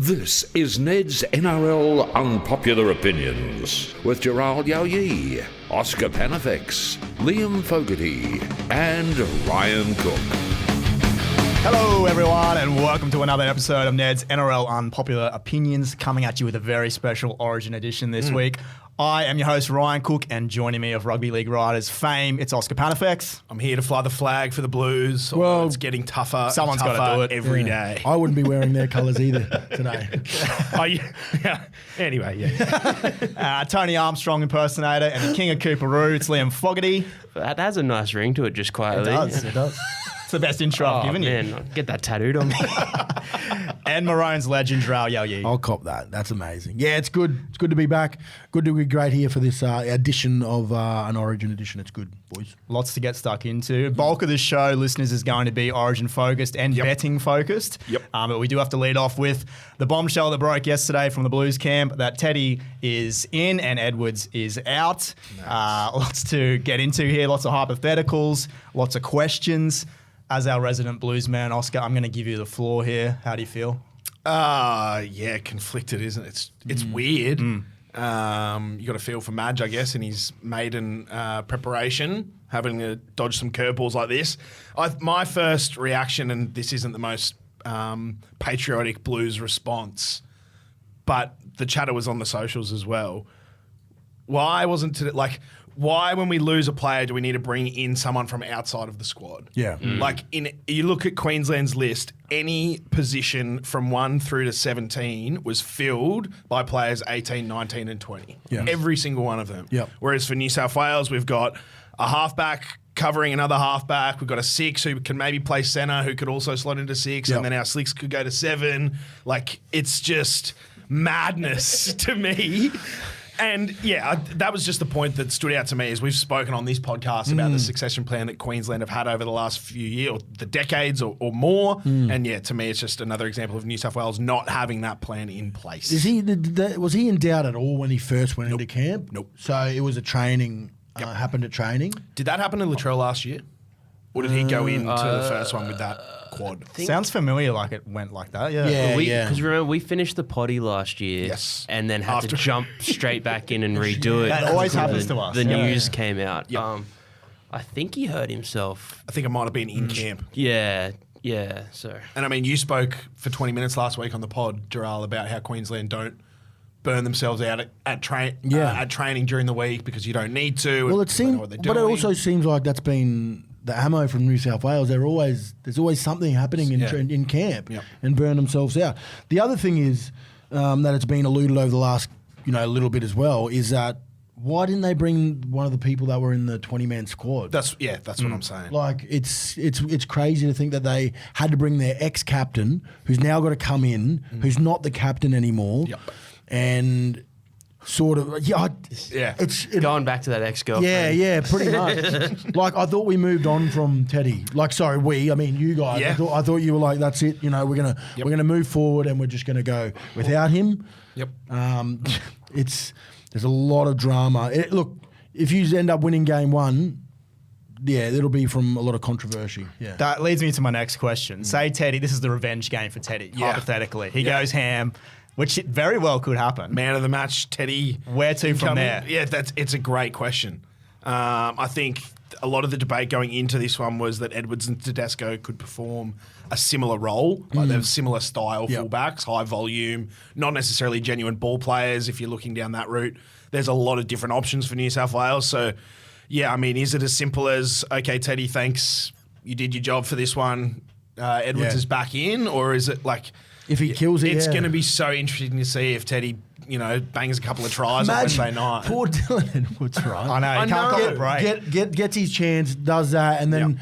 This is Ned's NRL Unpopular Opinions with Gerald Yoyi, Oscar Panafix, Liam Fogarty, and Ryan Cook. Hello, everyone, and welcome to another episode of Ned's NRL Unpopular Opinions, coming at you with a very special Origin edition this week. I am your host, Ryan Cook, and joining me of Rugby League Writers fame, it's Oscar Panafix. I'm here to fly the flag for the Blues. Well, it's getting tougher. Someone's got to do it every day. I wouldn't be wearing their colours either today. Yeah. Anyway, yeah. Tony Armstrong impersonator and the king of Cooperoo, it's Liam Fogarty. That has a nice ring to it, just quietly. It does. It's the best intro I've given you. Man, get that tattooed on me. And Maroon's legend, Dral Yoyi. I'll cop that. That's amazing. Yeah, it's good. It's good to be back. Good to be great here for this edition of an Origin edition. It's good, boys. Lots to get stuck into. Bulk of this show, listeners, is going to be Origin focused and betting focused. But we do have to lead off with the bombshell that broke yesterday from the Blues camp that Teddy is in and Edwards is out. Nice. Lots to get into here. Lots of hypotheticals. Lots of questions. As our resident Blues man, Oscar, I'm going to give you the floor here. How do you feel? Yeah, conflicted, isn't it? It's weird. You got to feel for Madge, I guess, in his maiden preparation, having to dodge some curveballs like this. My first reaction, and this isn't the most patriotic Blues response, but the chatter was on the socials as well. Why wasn't it why, when we lose a player, do we need to bring in someone from outside of the squad? Yeah. You look at Queensland's list, any position from 1 through to 17 was filled by players 18, 19 and 20. Yeah. Every single one of them. Yep. Whereas for New South Wales, we've got a halfback covering another halfback. We've got a 6 who can maybe play centre, who could also slot into 6, Yep. and then our 6 could go to 7. It's just madness to me. And yeah, that was just the point that stood out to me as we've spoken on this podcast about the succession plan that Queensland have had over the last few years, or the decades or more. And yeah, to me, it's just another example of New South Wales not having that plan in place. Was he in doubt at all when he first went into camp? Nope. So it was a training, happened at training? Did that happen to Latrell last year? Or did he go into the first one with that quad? Sounds familiar like it went like that, yeah. Yeah. Because remember, we finished the potty last year. Yes. And then had to jump straight back in and redo it. That always happens to us. The news came out. Yep. I think he hurt himself. I think it might have been in camp. Yeah. So. And I mean, you spoke for 20 minutes last week on the pod, Gerald, about how Queensland don't burn themselves out at training during the week because you don't need to. Well, it seems, but it also seems like that's been the ammo from New South Wales. There's always something happening in camp and burn themselves out. The other thing is that it's been alluded over the last little bit as well is that why didn't they bring one of the people that were in the 20-man squad? That's what I'm saying. Like it's crazy to think that they had to bring their ex-captain, who's now got to come in, who's not the captain anymore, and sort of it's going back to that ex-girlfriend. Yeah, pretty much. Like I thought we moved on from Teddy. I mean you guys. Yeah. I thought you were like, that's it. We're gonna move forward and we're just gonna go without him. Yep. There's a lot of drama. Look, if you end up winning game 1, it'll be from a lot of controversy. Yeah. That leads me to my next question. Say Teddy, this is the revenge game for Teddy, hypothetically. He goes ham, which it very well could happen. Man of the match, Teddy. Where to from there? Yeah, it's a great question. I think a lot of the debate going into this one was that Edwards and Tedesco could perform a similar role. Like they're similar style fullbacks, high volume, not necessarily genuine ball players if you're looking down that route. There's a lot of different options for New South Wales. So, yeah, I mean, is it as simple as, okay, Teddy, thanks, you did your job for this one, Edwards is back in? Or is it like... If he kills it, it's going to be so interesting to see if Teddy, bangs a couple of tries on Wednesday night. Poor Dylan Edwards, right? I know. He can't get a break. Gets his chance, does that, and then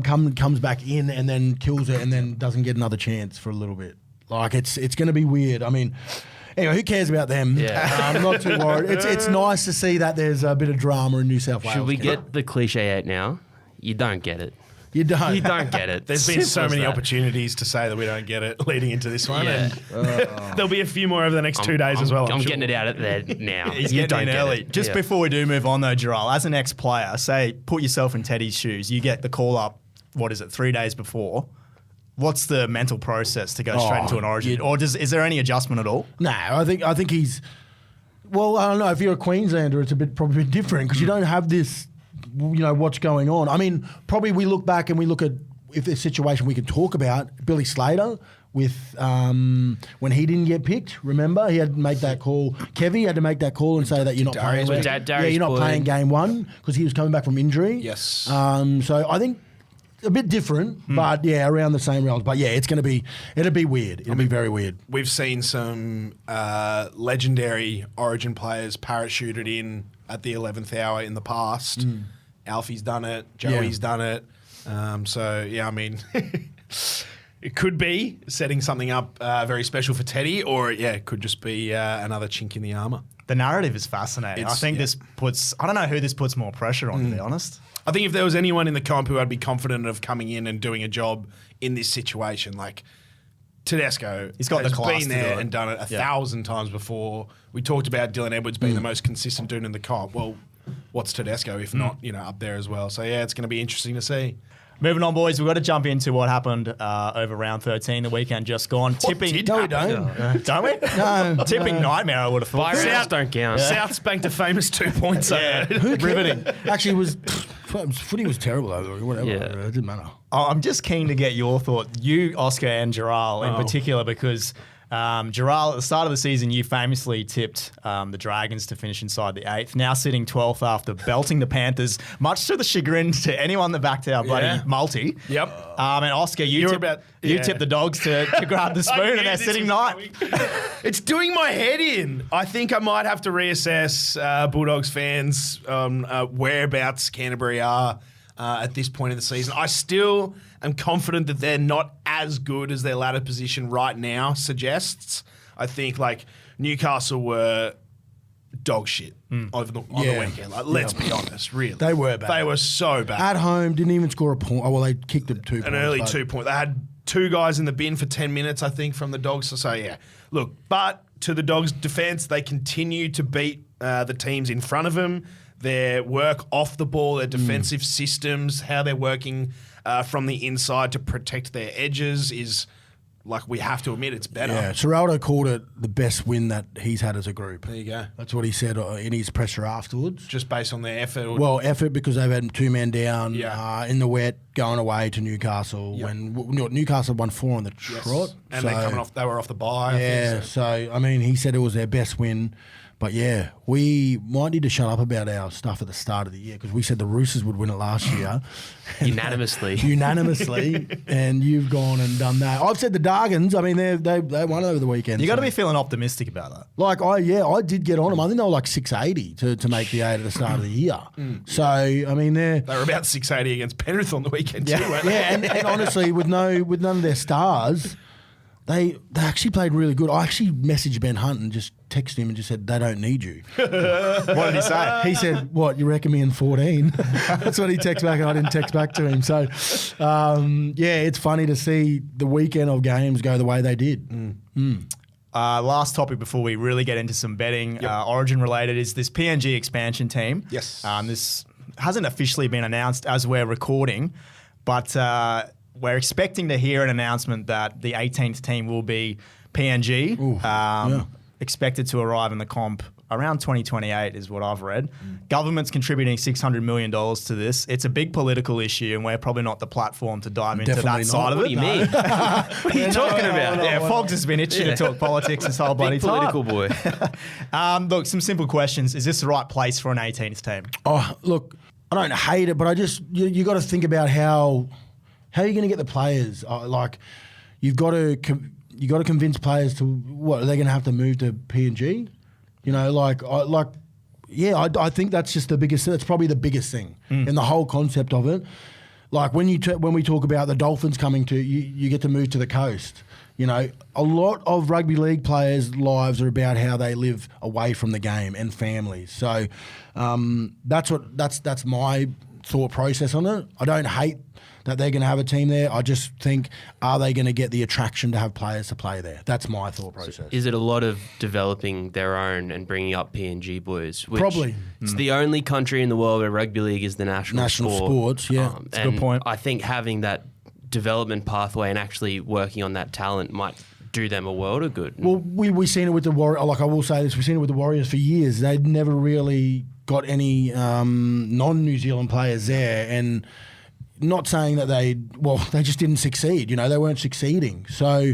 comes back in and then kills it and then doesn't get another chance for a little bit. Like it's going to be weird. I mean, anyway, who cares about them? Yeah. I'm not too worried. It's nice to see that there's a bit of drama in New South Wales. Should we get the cliche out now? You don't get it. You don't. You don't get it. There's been so many opportunities to say that we don't get it leading into this one. Yeah. And there'll be a few more over the next 2 days as well. I'm sure. getting it out there now. He's You getting don't in get early. it. Just before we do move on though, Gerald, as an ex-player, say put yourself in Teddy's shoes. You get the call up, 3 days before. what's the mental process to go straight into an Origin? Or is there any adjustment at all? No, I think he's. Well, I don't know. If you're a Queenslander, it's probably a bit different because you don't have this. What's going on. I mean, probably we look back and we look at if there's a situation we can talk about. Billy Slater with when he didn't get picked. Remember, he had to make that call. Kevy had to make that call and say that you're not playing. You're not playing game one because he was coming back from injury. Yes. So I think a bit different, but around the same realms. But it'll be weird. It'll be very weird. We've seen some legendary Origin players parachuted in at the 11th hour in the past. Alfie's done it. Joey's done it. I mean, it could be setting something up very special for Teddy, or it could just be another chink in the armour. The narrative is fascinating. I think this puts. I don't know who this puts more pressure on, to be honest. I think if there was anyone in the comp who I'd be confident of coming in and doing a job in this situation, like Tedesco, he's got has the class been to there do it. and done it 1,000 times before. We talked about Dylan Edwards being the most consistent dude in the comp. Well, what's Tedesco if not up there as well? So it's going to be interesting to see. Moving on, boys, we've got to jump into what happened over round 13, the weekend just gone. Tipping. No, we don't. Don't we? No. Tipping nightmare, I would have thought. South don't count. South's banked a famous 2 points. Riveting. Actually, footy was terrible over whatever. Yeah. It didn't matter. I'm just keen to get your thought, you, Oscar, and Giral in particular, because Giral, at the start of the season, you famously tipped the Dragons to finish inside the 8th, now sitting 12th after belting the Panthers, much to the chagrin to anyone that backed our bloody multi. Yep. And Oscar, you tipped the Dogs to grab the spoon, and they're sitting 9th. It's doing my head in. I think I might have to reassess Bulldogs fans whereabouts Canterbury are at this point in the season. I still am confident that they're not as good as their ladder position right now suggests. I think Newcastle were dog shit on the weekend. Let's be honest, really. They were bad. They were so bad. At home, didn't even score a point. Oh, well, they kicked them 2 points. An early 2 point. They had 2 guys in the bin for 10 minutes, I think, from the Dogs. So look, but to the Dogs' defence, they continue to beat the teams in front of them. Their work off the ball, their defensive systems, how they're working from the inside to protect their edges is, we have to admit, it's better. Yeah, Serraldo called it the best win that he's had as a group. There you go. That's what he said in his presser afterwards. Just based on their effort. Well, effort because they've had 2 men down in the wet, going away to Newcastle. Yep. When Newcastle won 4 on the trot. And they were off the bye. Yeah, I mean, he said it was their best win. But we might need to shut up about our stuff at the start of the year because we said the Roosters would win it last year. Unanimously. And you've gone and done that. I've said the Dargans, I mean, they won over the weekend. You got to be feeling optimistic about that. I did get on them. I think they were 680 to make the 8 at the start of the year. So, I mean, they were about 680 against Penrith on the weekend too, weren't they? Yeah, and honestly, with none of their stars, they actually played really good. I actually messaged Ben Hunt and just texted him and just said, they don't need you. What did he say? He said, what, you reckon me in 14? That's what he texted back and I didn't text back to him. So, it's funny to see the weekend of games go the way they did. Last topic before we really get into some betting, Origin related, is this PNG expansion team. Yes. This hasn't officially been announced as we're recording, but we're expecting to hear an announcement that the 18th team will be PNG. Expected to arrive in the comp around 2028 is what I've read. Government's contributing $600 million to this. It's a big political issue, and we're probably not the platform to dive into that side of it. What do you mean? What are you talking about? Foggs has been itching to talk politics this whole bloody time. Political boy. Look, some simple questions. Is this the right place for an 18th team? Oh, look, I don't hate it, but I just you got to think about how are you going to get the players? You've got to convince players to what are they going to have to move to PNG? I think that's just the biggest. That's probably the biggest thing in the whole concept of it. Like when we talk about the Dolphins coming to you get to move to the coast. A lot of rugby league players' lives are about how they live away from the game and families. So that's my thought process on it. I don't hate that they're going to have a team there. I just think, are they going to get the attraction to have players to play there? That's my thought process. Is it a lot of developing their own and bringing up PNG boys? Probably. It's the only country in the world where rugby league is the national sport. Sports, yeah. That's a good point. I think having that development pathway and actually working on that talent might do them a world of good. Well, we've seen it with the Warriors. Like I will say this, we've seen it with the Warriors for years. They'd never really got any non-New Zealand players there, and not saying that they just didn't succeed. You know, they weren't succeeding. So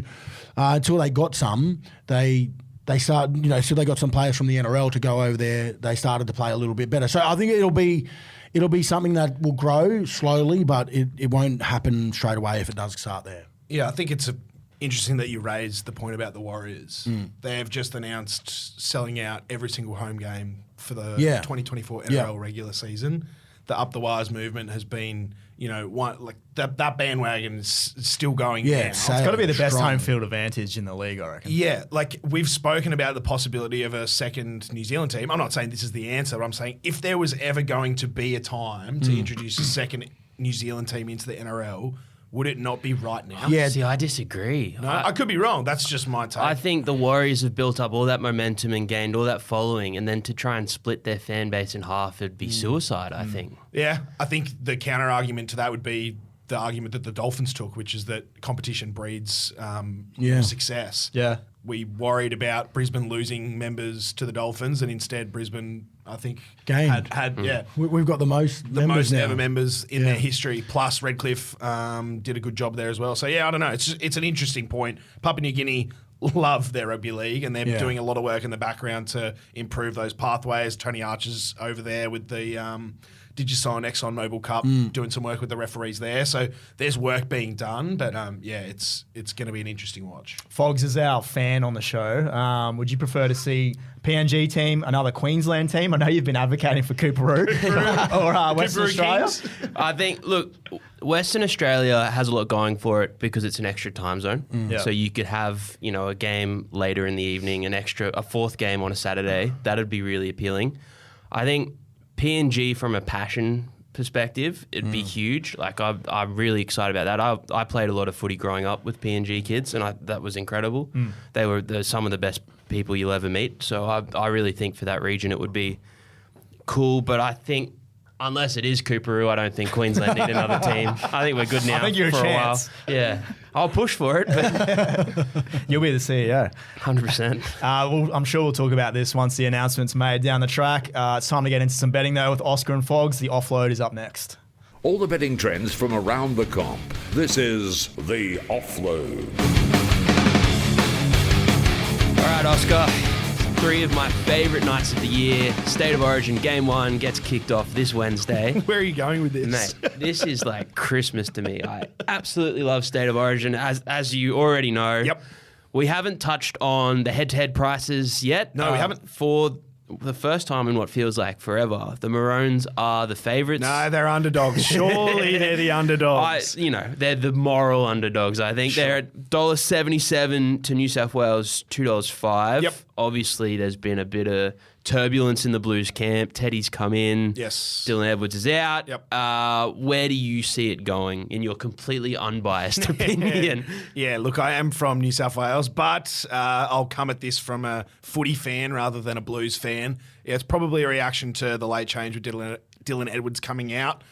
until they got some, they started. You know, so they got some players from the NRL to go over there. They started to play a little bit better. So I think it'll be something that will grow slowly, but it won't happen straight away if it does start there. Yeah, I think it's interesting that you raised the point about the Warriors. They have just announced selling out every single home game for the 2024 NRL regular season. The Up the Wires movement has been, you know, that bandwagon is still going down. It's got to be the best home field advantage in the league, I reckon. Yeah, like we've spoken about the possibility of a second New Zealand team. I'm not saying this is the answer. I'm saying if there was ever going to be a time to introduce a second New Zealand team into the NRL, would it not be right now? Yeah. See, I disagree. No, I could be wrong. That's just my take. I think the Warriors have built up all that momentum and gained all that following, and then to try and split their fan base in half, it'd be suicide, I think. Yeah, I think the counter argument to that would be the argument that the Dolphins took, which is that competition breeds success. Yeah. We worried about Brisbane losing members to the Dolphins, and instead Brisbane, I think, Gained. We've got the most ever members in their history. Plus, Redcliffe did a good job there as well. So yeah, I don't know. It's an interesting point. Papua New Guinea love their rugby league, and they're doing a lot of work in the background to improve those pathways. Tony Archer's over there with the Digicon Exxon Mobil Cup, doing some work with the referees there. So there's work being done, but it's going to be an interesting watch. Fogs is our fan on the show. Would you prefer to see PNG team, another Queensland team? I know you've been advocating for Cooperoo or Western Australia. I think, look, Western Australia has a lot going for it because it's an extra time zone. So you could have, you know, a game later in the evening, a fourth game on a Saturday. That'd be really appealing. I think PNG from a passion perspective, it'd be huge. Like I'm really excited about that. I played a lot of footy growing up with PNG kids, and that was incredible. They were some of the best people you'll ever meet. So I really think for that region it would be cool. But I think unless it is Cooperoo, I don't think Queensland need another team. I think we're good now. I think you're for a chance. While. Yeah, I'll push for it. But you'll be the CEO. 100%. Well, I'm sure we'll talk about this once the announcement's made down the track. It's time to get into some betting though with Oscar and Fogs. The offload is up next. All the betting trends from around the comp. This is the offload. All right, Oscar. 3 of my favourite nights of the year. State of Origin Game 1 gets kicked off this Wednesday. Where are you going with this? Mate, this is like Christmas to me. I absolutely love State of Origin, as you already know. Yep. We haven't touched on the head-to-head prices yet. No, we haven't. For the first time in what feels like forever, the Maroons are the favourites. No, they're underdogs. Surely they're the underdogs. They're the moral underdogs. I think they're at $1.77 to New South Wales, $2.05. Yep. Obviously, there's been a bit of turbulence in the Blues camp. Teddy's come in. Yes. Dylan Edwards is out. Yep. Where do you see it going in your completely unbiased opinion? Yeah, look, I am from New South Wales, but I'll come at this from a footy fan rather than a Blues fan. Yeah, it's probably a reaction to the late change with Dylan Edwards coming out.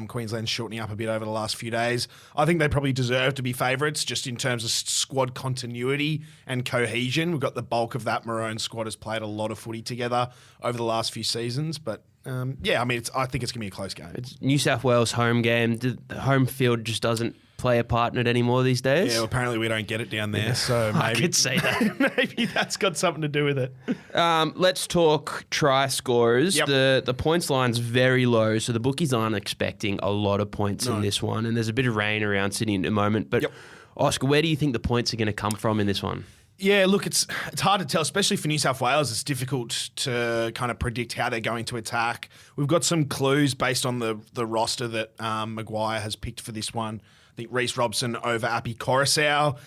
Queensland's shortening up a bit over the last few days. I think they probably deserve to be favourites just in terms of squad continuity and cohesion. We've got the bulk of that Maroon squad has played a lot of footy together over the last few seasons. But I think it's going to be a close game. It's New South Wales home game. The home field just doesn't play a part in it anymore these days. Yeah, well, apparently we don't get it down there, so maybe I could say that. Maybe that's got something to do with it. Let's talk try scorers. Yep. The points line's very low, so the bookies aren't expecting a lot of points in this one, and there's a bit of rain around Sydney at the moment. But Oscar, where do you think the points are going to come from in this one? Yeah, look, it's hard to tell, especially for New South Wales. It's difficult to kind of predict how they're going to attack. We've got some clues based on the roster that Maguire has picked for this one. I think Reece Robson over Api Coruscant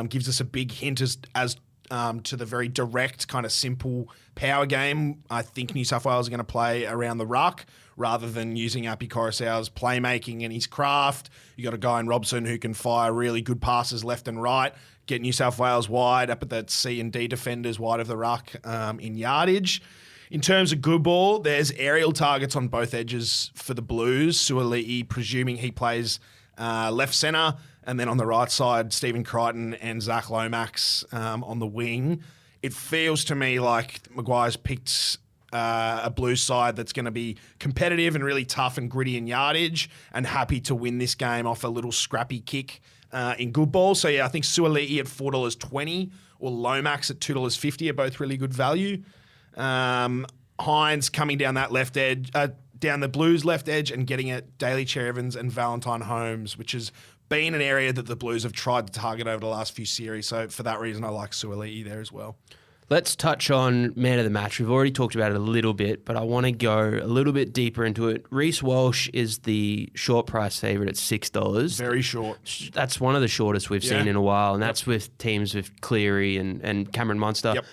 gives us a big hint as to the very direct, kind of simple power game. I think New South Wales are going to play around the ruck rather than using Api Coruscant's playmaking and his craft. You got a guy in Robson who can fire really good passes left and right, get New South Wales wide, up at that C and D defenders wide of the ruck in yardage. In terms of good ball, there's aerial targets on both edges for the Blues. Suoli'i, presuming he plays left centre, and then on the right side, Stephen Crichton and Zach Lomax on the wing. It feels to me like Maguire's picked a Blues side that's going to be competitive and really tough and gritty in yardage and happy to win this game off a little scrappy kick in good ball. So, yeah, I think Suaalii at $4.20 or Lomax at $2.50 are both really good value. Hines coming down that left edge, down the Blues left edge and getting at Daly Cherry-Evans and Valentine Holmes, which has been an area that the Blues have tried to target over the last few series. So for that reason, I like Suaalii there as well. Let's touch on man of the match. We've already talked about it a little bit, but I want to go a little bit deeper into it. Reece Walsh is the short price favourite at $6. Very short. That's one of the shortest we've seen in a while, and that's with teams with Cleary and Cameron Munster. Yep.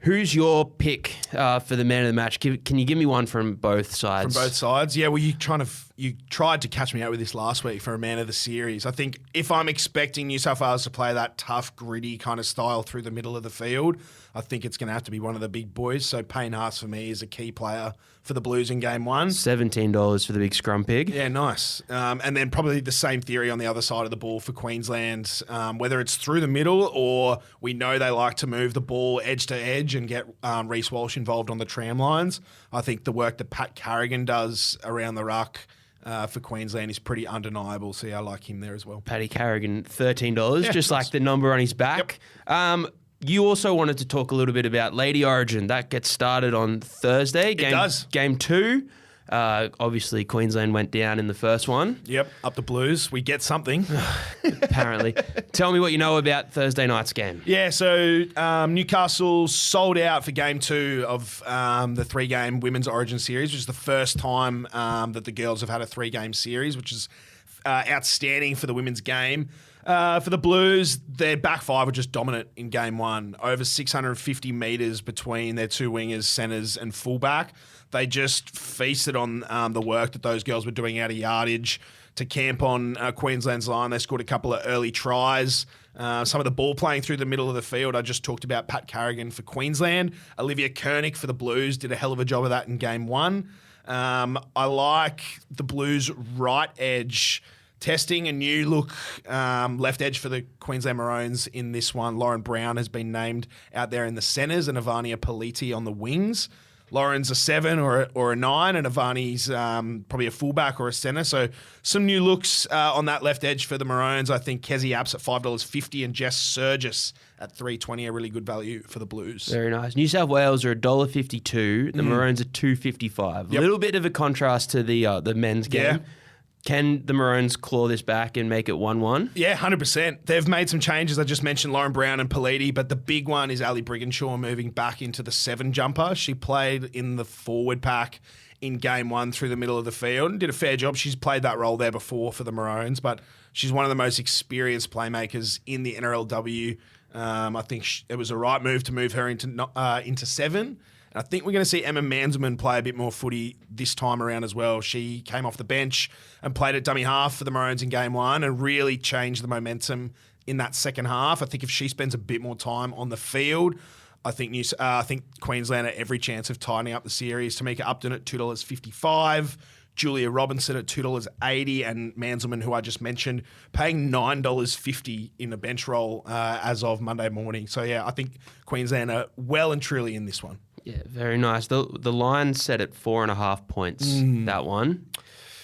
Who's your pick for the man of the match? Can you give me one from both sides? From both sides? Yeah, well, you tried to catch me out with this last week for a man of the series. I think if I'm expecting New South Wales to play that tough, gritty kind of style through the middle of the field, I think it's going to have to be one of the big boys. So Payne Haas for me is a key player for the Blues in game one. $17 for the big scrum pig. Yeah, nice. And then probably the same theory on the other side of the ball for Queensland, whether it's through the middle or we know they like to move the ball edge to edge and get Reece Walsh involved on the tram lines. I think the work that Pat Carrigan does around the ruck for Queensland is pretty undeniable. So yeah, I like him there as well. Paddy Carrigan, $13, just like the number on his back. Yep. You also wanted to talk a little bit about Lady Origin. That gets started on Thursday. It does. Game 2. Obviously, Queensland went down in the first one. Yep, up the Blues. We get something. Apparently. Tell me what you know about Thursday night's game. Yeah, so Newcastle sold out for game 2 of the 3-game Women's Origin Series, which is the first time that the girls have had a 3-game series, which is outstanding for the women's game. For the Blues, their back five were just dominant in game 1. Over 650 metres between their two wingers, centres and fullback. They just feasted on the work that those girls were doing out of yardage to camp on Queensland's line. They scored a couple of early tries. Some of the ball playing through the middle of the field. I just talked about Pat Carrigan for Queensland. Olivia Koenig for the Blues did a hell of a job of that in game 1. I like the Blues right edge testing a new look left edge for the Queensland Maroons in this one. Lauren Brown has been named out there in the centres and Ivania Politi on the wings. Lauren's a 7 or a 9 and Ivani's probably a fullback or a centre. So some new looks on that left edge for the Maroons. I think Kezi Apps at $5.50 and Jess Surgis at $3.20 are really good value for the Blues. Very nice. New South Wales are $1.52. The Maroons are $2.55. A little bit of a contrast to the men's game. Yeah. Can the Maroons claw this back and make it 1-1? Yeah, 100%. They've made some changes. I just mentioned Lauren Brown and Politi, but the big one is Ali Brigginshaw moving back into the 7 jumper. She played in the forward pack in game 1 through the middle of the field and did a fair job. She's played that role there before for the Maroons, but she's one of the most experienced playmakers in the NRLW. I think it was a right move to move her into 7. I think we're going to see Emma Manzelmann play a bit more footy this time around as well. She came off the bench and played at dummy half for the Maroons in game 1 and really changed the momentum in that second half. I think if she spends a bit more time on the field, I think Queensland had every chance of tightening up the series. Tamika Upton at $2.55, Julia Robinson at $2.80, and Manzelmann, who I just mentioned, paying $9.50 in a bench roll as of Monday morning. So, yeah, I think Queensland are well and truly in this one. Yeah, very nice. The line set at 4.5 points, that one.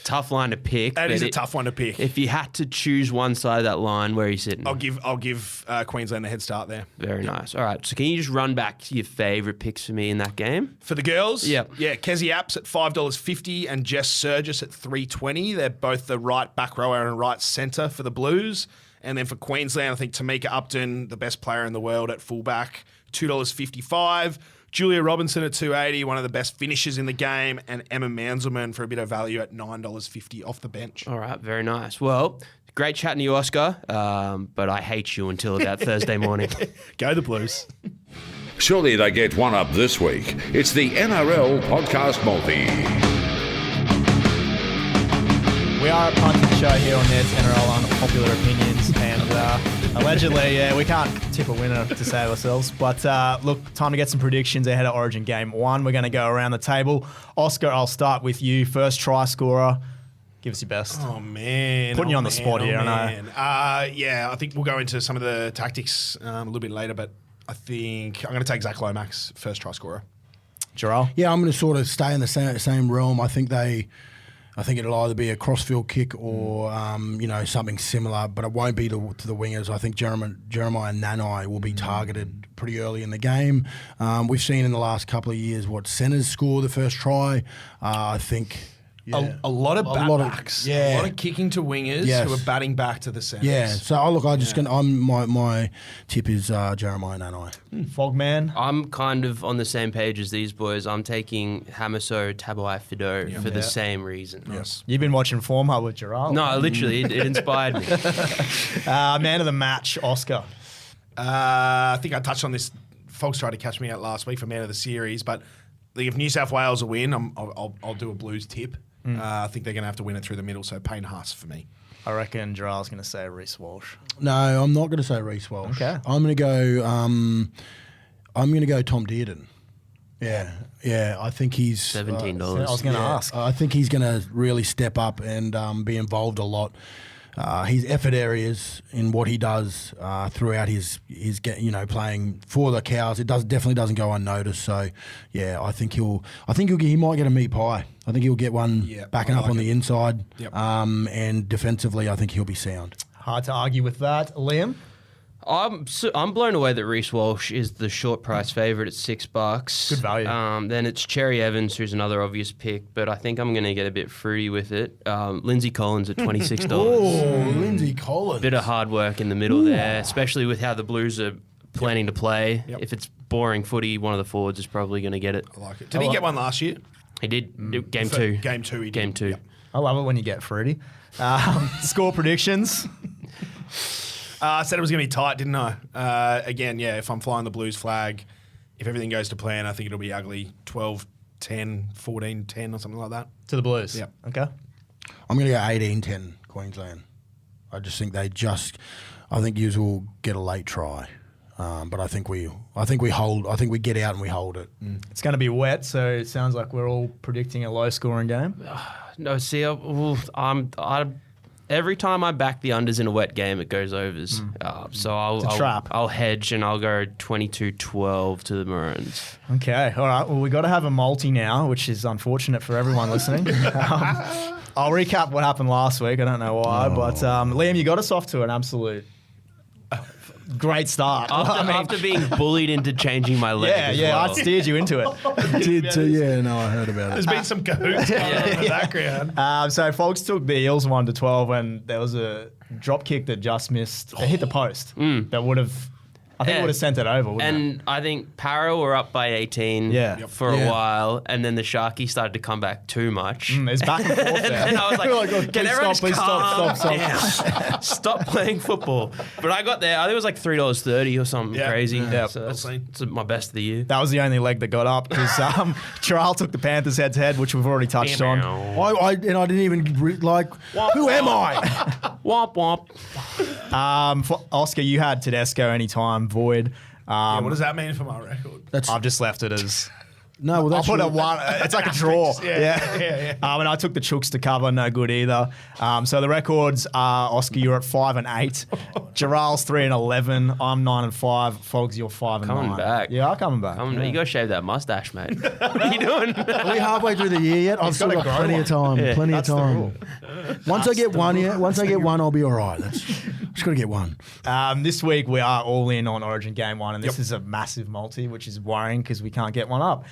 Tough line to pick. That is a tough one to pick. If you had to choose one side of that line, where are you sitting? I'll give Queensland a head start there. Very nice. All right, so can you just run back to your favourite picks for me in that game? For the girls? Yeah. Yeah, Kezi Apps at $5.50 and Jess Surgis at $3.20. They're both the right back rower and right centre for the Blues. And then for Queensland, I think Tamika Upton, the best player in the world at fullback, $2.55. Julia Robinson at $2.80, one of the best finishers in the game, and Emma Manzelmann for a bit of value at $9.50 off the bench. All right, very nice. Well, great chatting to you, Oscar, but I hate you until about Thursday morning. Go the Blues. Surely they get one up this week. It's the NRL Podcast Multi. We are a punting show here on Ned's NRL Unpopular Opinions, and allegedly, we can't tip a winner to save ourselves. But look, time to get some predictions ahead of Origin Game 1. We're going to go around the table. Oscar, I'll start with you. First try scorer. Give us your best. Oh, man. Putting you on the spot here, I know. Yeah, I think we'll go into some of the tactics a little bit later, but I think I'm going to take Zach Lomax, first try scorer. Jarrell? Yeah, I'm going to sort of stay in the same realm. I think it'll either be a crossfield kick or something similar, but it won't be to the wingers. I think Jeremiah Nanai will be targeted pretty early in the game. We've seen in the last couple of years what centres score the first try. I think. Yeah. A lot of backs. Yeah. A lot of kicking to wingers who are batting back to the centres. Yeah. So my tip is Jeremiah Nanai. Fogman? I'm kind of on the same page as these boys. I'm taking Hamiso Tabuai Fido for the same reason. Yes. You've been watching Form Hub with Jarrell. No, literally, it inspired me. Man of the match, Oscar. I think I touched on this. Folks tried to catch me out last week for man of the series, but if New South Wales will win, I'll do a Blues tip. I think they're going to have to win it through the middle, so Payne Haas for me. I reckon Jarrell's going to say Reece Walsh. No, I'm not going to say Reece Walsh. Okay. I'm going to go. I'm going to go Tom Dearden. Yeah. I think he's $17. I was going to ask. I think he's going to really step up and be involved a lot. His effort areas in what he does throughout his playing for the Cows, it definitely doesn't go unnoticed. So yeah, I think he might get a meat pie. I think he'll get one backing up on the inside. Yep. And defensively, I think he'll be sound. Hard to argue with that. Liam? I'm blown away that Reece Walsh is the short price favourite at $6. Good value. Then it's Cherry Evans, who's another obvious pick, but I think I'm going to get a bit fruity with it. Lindsay Collins at $26. Oh, Lindsay Collins. Bit of hard work in the middle there, especially with how the Blues are planning to play. Yep. If it's boring footy, one of the forwards is probably going to get it. I like it. Did he get one last year? He did. Game two. Game two, he did. Game two. Yep. I love it when you get fruity. Score predictions? I said it was going to be tight, didn't I? Again, if I'm flying the Blues flag, if everything goes to plan, I think it'll be ugly. 12-10, 14-10 or something like that. To the Blues? Yep. Okay. I'm going to go 18-10 Queensland. I just think I think yous will get a late try. But I think we hold. I think we get out and we hold it. It's going to be wet, so it sounds like we're all predicting a low-scoring game. No, see, every time I back the unders in a wet game, it goes overs. So I'll hedge and I'll go 22-12 to the Maroons. Okay, all right. Well, we got to have a multi now, which is unfortunate for everyone listening. I'll recap what happened last week. I don't know why, but Liam, you got us off to an absolute great start. After being bullied into changing my leg. I steered you into it. Did too? Yeah, no, I heard about it. There's been some cahoots going on in the background. So folks took the Eels 1-12, and there was a drop kick that just missed. It hit the post. That would have. I think it would have sent it over, wouldn't it? And I think Para were up by 18 for a while, and then the Sharky started to come back too much. It's back and forth there. And I was like, can everyone just calm stop. down? Stop playing football. But I got there. I think it was like $3.30 or something crazy. Yeah. So that's my best of the year. That was the only leg that got up because Charles took the Panthers head-to-head, which we've already touched on. I didn't even who am I? Womp womp. For Oscar, you had Tedesco anytime void. What does that mean for my record? I've just left it as. No, well, I'll that's put a one. It's like a draw. Yeah. And I took the Chooks to cover, no good either. So the records are Oscar, you're at 5-8. Jarrell's 3-11. I'm 9-5. Fogs, you're 5-9. Coming back. Yeah, I'm coming back. You got to shave that mustache, mate. What are you doing? Are we halfway through the year yet? I've still got plenty of time. Yeah, plenty of that's the time. rule. Once I get one, I'll be all right. Just got to get one. This week we are all in on Origin Game 1, and this is a massive multi, which is worrying because we can't get one up.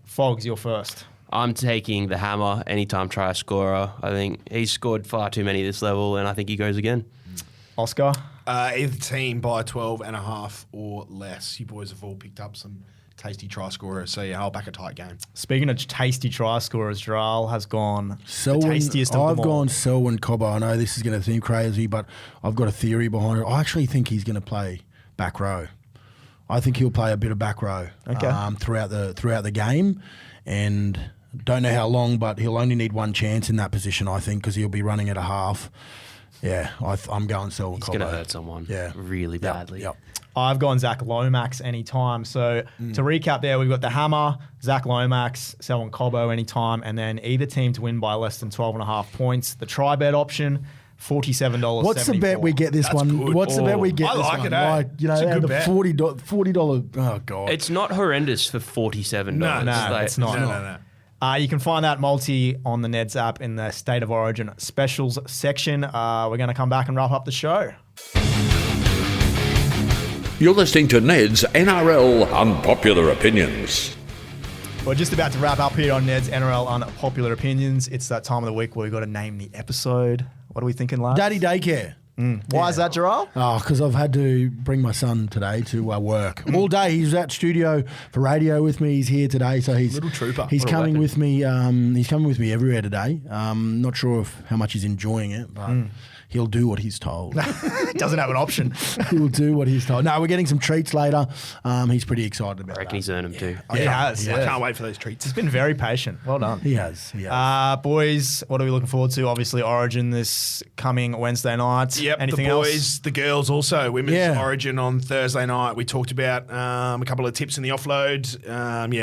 Fogs, you're first. I'm taking the Hammer, anytime try scorer. I think he's scored far too many this level, and I think he goes again. Oscar? Either team by 12.5 or less. You boys have all picked up some tasty try scorers, so I'll back a tight game. Speaking of tasty try scorers, Jarrell has gone the tastiest of them all. I've gone Selwyn Cobbo. I know this is going to seem crazy, but I've got a theory behind it. I actually think he's going to play back row. I think he'll play a bit of back row throughout the game, and don't know how long, but he'll only need one chance in that position, I think, because he'll be running at a half. Yeah, I'm going Selwyn Cobbo. He's going to hurt someone really badly. Yep. I've gone Zach Lomax anytime. So to recap there, we've got the Hammer, Zach Lomax, Selwyn Cobbo anytime, and then either team to win by less than 12.5 points. The try-bet option, $47.74. What's the bet we get this That's one? good. What's the bet we get I this like one? it, eh? Like, you know, It's a good the bet. $40. Oh, God. It's not horrendous for $47. No, it's not. No. You can find that multi on the Neds app in the State of Origin specials section. We're going to come back and wrap up the show. You're listening to Ned's NRL Unpopular Opinions. We're just about to wrap up here on Ned's NRL Unpopular Opinions. It's that time of the week where we've got to name the episode. What are we thinking, lads? Daddy Daycare. Why is that, Gerald? Oh, because I've had to bring my son today to work all day. He's at studio for radio with me. He's here today, so he's Little trooper. He's What a coming weapon. with me. He's coming with me everywhere today. Not sure how much he's enjoying it, but he'll do what he's told. Doesn't have an option. He'll do what he's told. No, we're getting some treats later. He's pretty excited about I reckon that. he's earned them too. He has. I Yeah. can't wait for those treats. He's been very patient. Well done. He has. He has. Boys, what are we looking forward to? Obviously, Origin this coming Wednesday night. Yep, Anything the boys, else? the girls also. Women's Yeah. Origin on Thursday night. We talked about a couple of tips in the offload.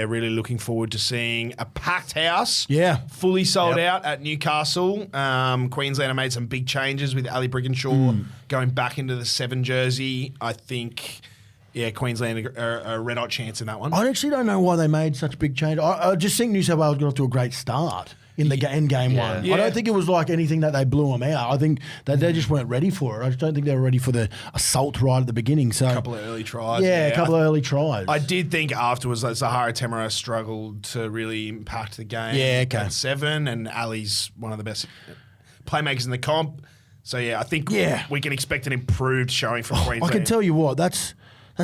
Really looking forward to seeing a packed house. Yeah. Fully sold Yep. out at Newcastle. Queensland have made some big changes with Ali Brigginshaw going back into the 7 jersey. I think, Queensland are a red hot chance in that one. I actually don't know why they made such a big change. I just think New South Wales got off to a great start in the end game one. Yeah. I don't think it was like anything that they blew them out. I think that they just weren't ready for it. I just don't think they were ready for the assault right at the beginning. So A couple of early tries. a couple of early tries. I did think afterwards that Zahara Temera struggled to really impact the game. Yeah, okay. At 7, and Ali's one of the best playmakers in the comp. So, I think we can expect an improved showing from Queensland. I can tell you what, that's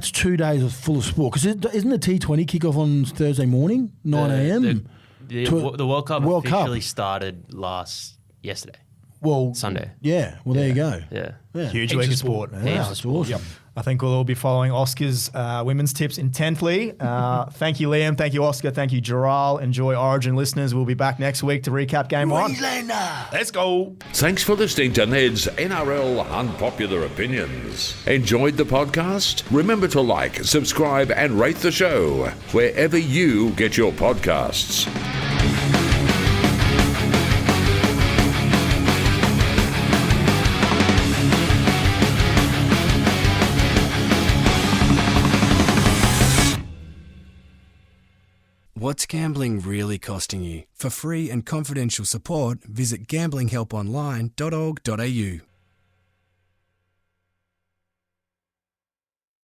2 days full of sport. Because isn't the T20 kick-off on Thursday morning, 9 a.m.? The World Cup officially started yesterday. Well, Sunday. Yeah, well, there you go. Yeah. Huge Heaps week of of sport. sport. Yeah. Heaps of That's sport. awesome. I think we'll all be following Oscar's women's tips intently. Thank you, Liam. Thank you, Oscar. Thank you, Gerald. Enjoy Origin, listeners. We'll be back next week to recap Game 1. Let's go. Thanks for listening to Ned's NRL Unpopular Opinions. Enjoyed the podcast? Remember to like, subscribe, and rate the show wherever you get your podcasts. What's gambling really costing you? For free and confidential support, visit gamblinghelponline.org.au.